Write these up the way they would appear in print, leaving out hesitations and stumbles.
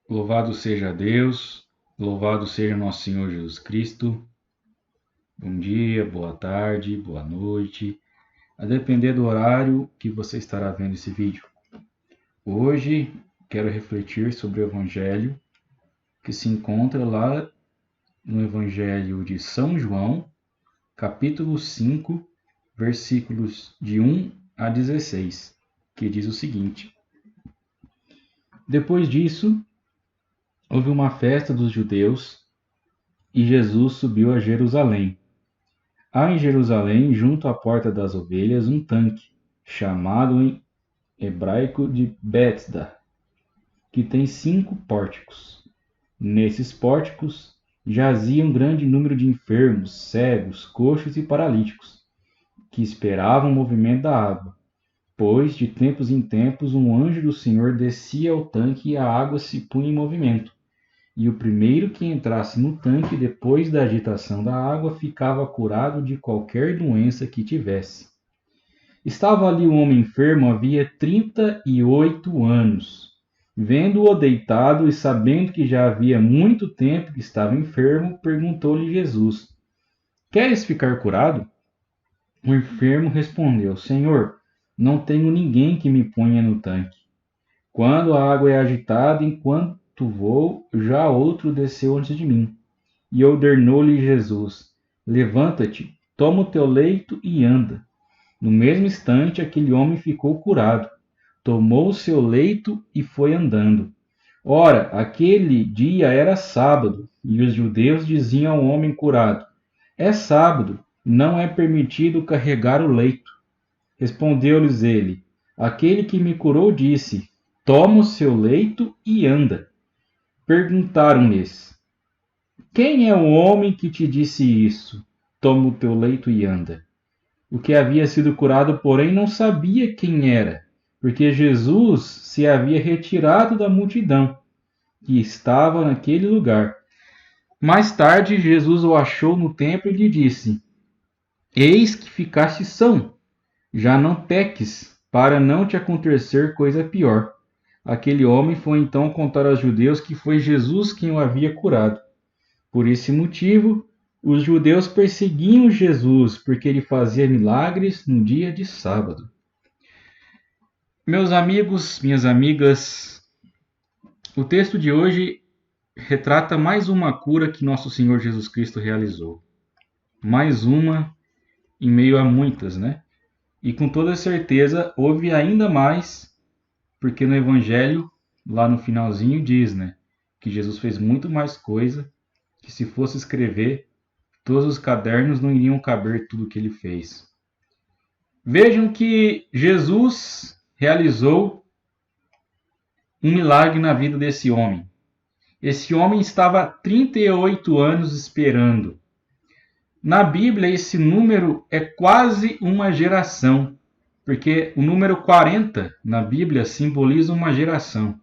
Louvado seja Deus, louvado seja nosso Senhor Jesus Cristo. Bom dia, boa tarde, boa noite, a depender do horário que você estará vendo esse vídeo. Hoje quero refletir sobre o Evangelho que se encontra lá no Evangelho de São João, capítulo 5, versículos de 1 a 16, que diz o seguinte: Depois disso, houve uma festa dos judeus e Jesus subiu a Jerusalém. Há em Jerusalém, junto à Porta das Ovelhas, um tanque, chamado em hebraico de Betesda, que tem 5 pórticos. Nesses pórticos jazia um grande número de enfermos, cegos, coxos e paralíticos, que esperavam o movimento da água, pois de tempos em tempos um anjo do Senhor descia ao tanque e a água se punha em movimento. E o primeiro que entrasse no tanque depois da agitação da água ficava curado de qualquer doença que tivesse. Estava ali um homem enfermo havia 38 anos. Vendo-o deitado e sabendo que já havia muito tempo que estava enfermo, perguntou-lhe Jesus: Queres ficar curado? O enfermo respondeu: Senhor, não tenho ninguém que me ponha no tanque. Quando a água é agitada, enquanto vou, já outro desceu antes de mim. E ordenou-lhe Jesus: Levanta-te, toma o teu leito e anda. No mesmo instante, aquele homem ficou curado. Tomou o seu leito e foi andando. Ora, aquele dia era sábado, e os judeus diziam ao homem curado: É sábado, não é permitido carregar o leito. Respondeu-lhes ele: Aquele que me curou disse: Toma o seu leito e anda. Perguntaram-lhes: Quem é o homem que te disse isso? Toma o teu leito e anda. O que havia sido curado, porém, não sabia quem era, porque Jesus se havia retirado da multidão que estava naquele lugar. Mais tarde, Jesus o achou no templo e lhe disse: Eis que ficaste são, já não peques, para não te acontecer coisa pior. Aquele homem foi então contar aos judeus que foi Jesus quem o havia curado. Por esse motivo, os judeus perseguiam Jesus, porque ele fazia milagres no dia de sábado. Meus amigos, minhas amigas, o texto de hoje retrata mais uma cura que nosso Senhor Jesus Cristo realizou. Mais uma em meio a muitas, né? E com toda certeza houve ainda mais, porque no Evangelho, lá no finalzinho, diz, né? Que Jesus fez muito mais coisa, que se fosse escrever, todos os cadernos não iriam caber tudo o que ele fez. Vejam que Jesus realizou um milagre na vida desse homem. Esse homem estava há 38 anos esperando. Na Bíblia, esse número é quase uma geração, porque o número 40 na Bíblia simboliza uma geração.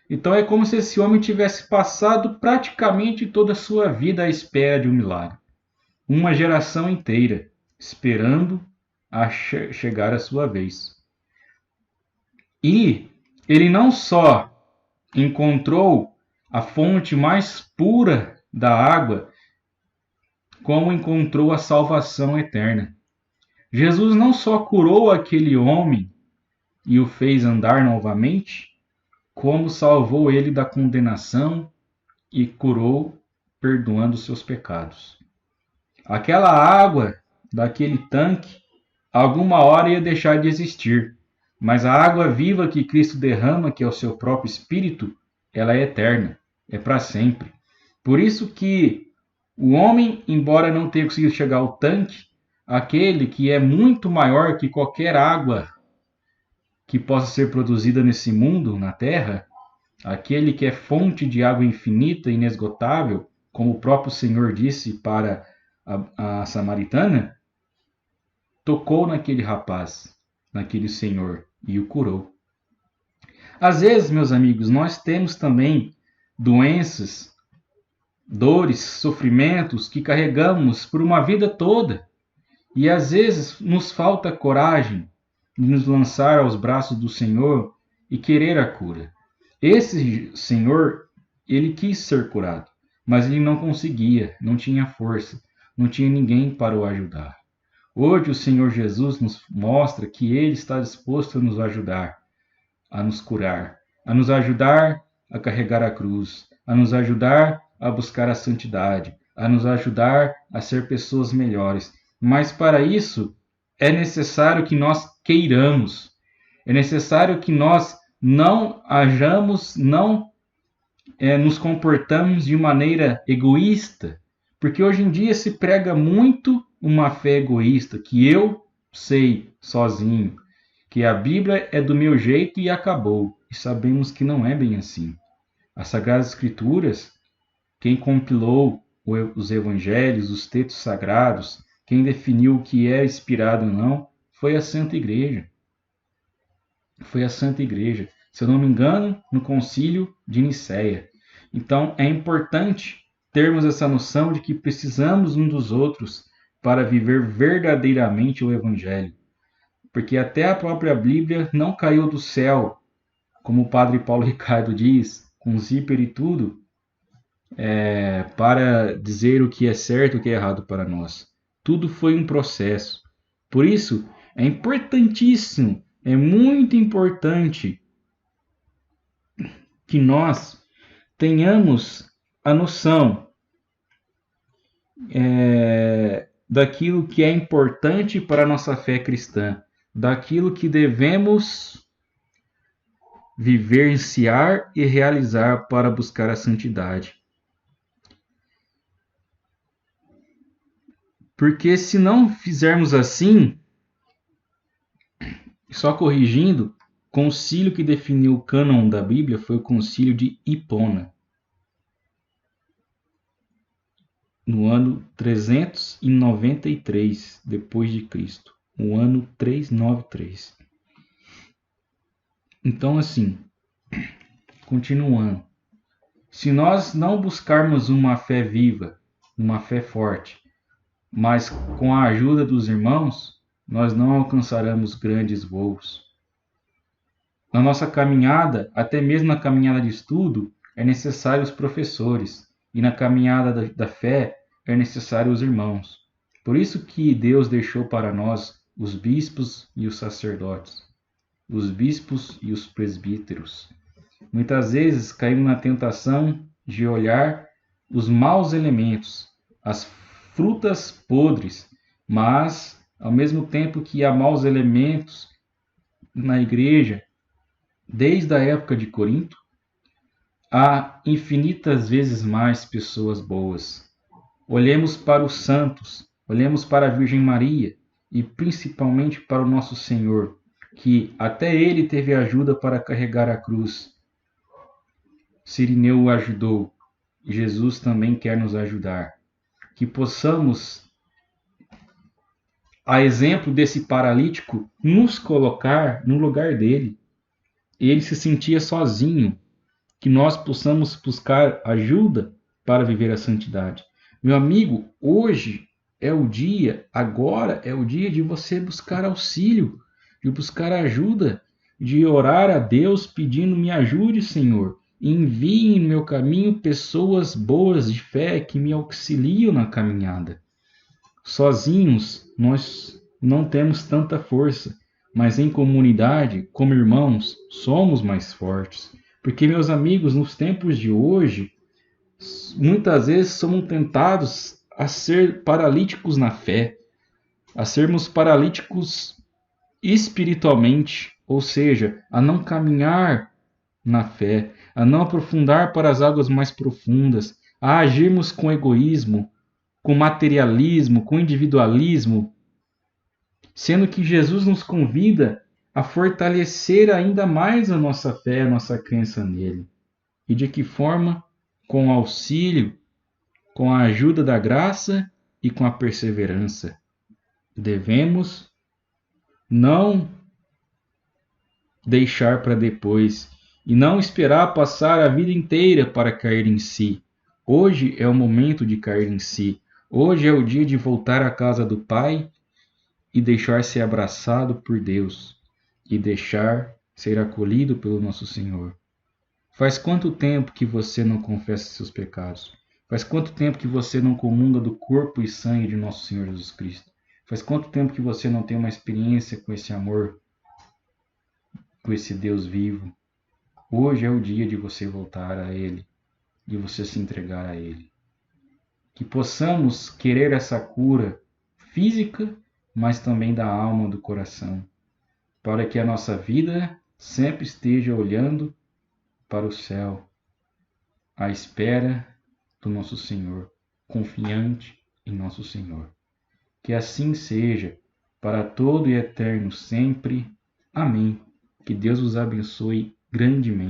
Então é como se esse homem tivesse passado praticamente toda a sua vida à espera de um milagre. Uma geração inteira, esperando a chegar a sua vez. E ele não só encontrou a fonte mais pura da água, como encontrou a salvação eterna. Jesus não só curou aquele homem e o fez andar novamente, como salvou ele da condenação e curou, perdoando seus pecados. Aquela água daquele tanque, alguma hora ia deixar de existir, mas a água viva que Cristo derrama, que é o seu próprio Espírito, ela é eterna, é para sempre. Por isso que o homem, embora não tenha conseguido chegar ao tanque, aquele que é muito maior que qualquer água que possa ser produzida nesse mundo, na Terra, aquele que é fonte de água infinita e inesgotável, como o próprio Senhor disse para a samaritana, tocou naquele rapaz, naquele senhor, e o curou. Às vezes, meus amigos, nós temos também doenças, dores, sofrimentos que carregamos por uma vida toda. E às vezes nos falta coragem de nos lançar aos braços do Senhor e querer a cura. Esse Senhor ele quis ser curado, mas ele não conseguia, não tinha força, não tinha ninguém para o ajudar. Hoje o Senhor Jesus nos mostra que ele está disposto a nos ajudar, a nos curar, a nos ajudar a carregar a cruz, a nos ajudar a buscar a santidade, a nos ajudar a ser pessoas melhores. Mas para isso é necessário que nós queiramos, é necessário que nós não hajamos, não nos comportamos de maneira egoísta, porque hoje em dia se prega muito uma fé egoísta, que eu sei sozinho, que a Bíblia é do meu jeito e acabou. E sabemos que não é bem assim. As Sagradas Escrituras, quem compilou os evangelhos, os textos sagrados, quem definiu o que é inspirado ou não, foi a Santa Igreja. Foi a Santa Igreja. Se eu não me engano, no Concílio de Nicéia. Então, é importante termos essa noção de que precisamos uns dos outros para viver verdadeiramente o Evangelho. Porque até a própria Bíblia não caiu do céu, como o padre Paulo Ricardo diz, com zíper e tudo, para dizer o que é certo e o que é errado para nós. Tudo foi um processo. Por isso, é importantíssimo, é muito importante que nós tenhamos a noção daquilo que é importante para a nossa fé cristã, daquilo que devemos vivenciar e realizar para buscar a santidade. Porque se não fizermos assim, só corrigindo, o concílio que definiu o cânon da Bíblia foi o concílio de Hipona, no ano 393 depois de Cristo, o ano 393. Então, assim, continuando, se nós não buscarmos uma fé viva, uma fé forte, mas com a ajuda dos irmãos, nós não alcançaremos grandes voos. Na nossa caminhada, até mesmo na caminhada de estudo, é necessário os professores, e na caminhada da fé é necessário os irmãos. Por isso que Deus deixou para nós os bispos e os sacerdotes, os bispos e os presbíteros. Muitas vezes caímos na tentação de olhar os maus elementos, as frutas podres, mas ao mesmo tempo que há maus elementos na igreja, desde a época de Corinto, há infinitas vezes mais pessoas boas. Olhemos para os santos, olhemos para a Virgem Maria e principalmente para o nosso Senhor, que até ele teve ajuda para carregar a cruz. Cirineu o ajudou, Jesus também quer nos ajudar. Que possamos, a exemplo desse paralítico, nos colocar no lugar dele. Ele se sentia sozinho, que nós possamos buscar ajuda para viver a santidade. Meu amigo, hoje é o dia, agora é o dia de você buscar auxílio, de buscar ajuda, de orar a Deus pedindo: me ajude, Senhor. Envie em meu caminho pessoas boas de fé que me auxiliam na caminhada. Sozinhos nós não temos tanta força, mas em comunidade, como irmãos, somos mais fortes. Porque, meus amigos, nos tempos de hoje, muitas vezes somos tentados a ser paralíticos na fé, a sermos paralíticos espiritualmente, ou seja, a não caminhar na fé, a não aprofundar para as águas mais profundas, a agirmos com egoísmo, com materialismo, com individualismo, sendo que Jesus nos convida a fortalecer ainda mais a nossa fé, a nossa crença nele. E de que forma? Com o auxílio, com a ajuda da graça e com a perseverança. Devemos não deixar para depois e não esperar passar a vida inteira para cair em si. Hoje é o momento de cair em si. Hoje é o dia de voltar à casa do Pai e deixar ser abraçado por Deus e deixar ser acolhido pelo nosso Senhor. Faz quanto tempo que você não confessa seus pecados? Faz quanto tempo que você não comunga do corpo e sangue de nosso Senhor Jesus Cristo? Faz quanto tempo que você não tem uma experiência com esse amor, com esse Deus vivo? Hoje é o dia de você voltar a Ele, de você se entregar a Ele. Que possamos querer essa cura física, mas também da alma, do coração, para que a nossa vida sempre esteja olhando para o céu, à espera do nosso Senhor, confiante em nosso Senhor. Que assim seja, para todo e eterno sempre. Amém. Que Deus os abençoe grandemente.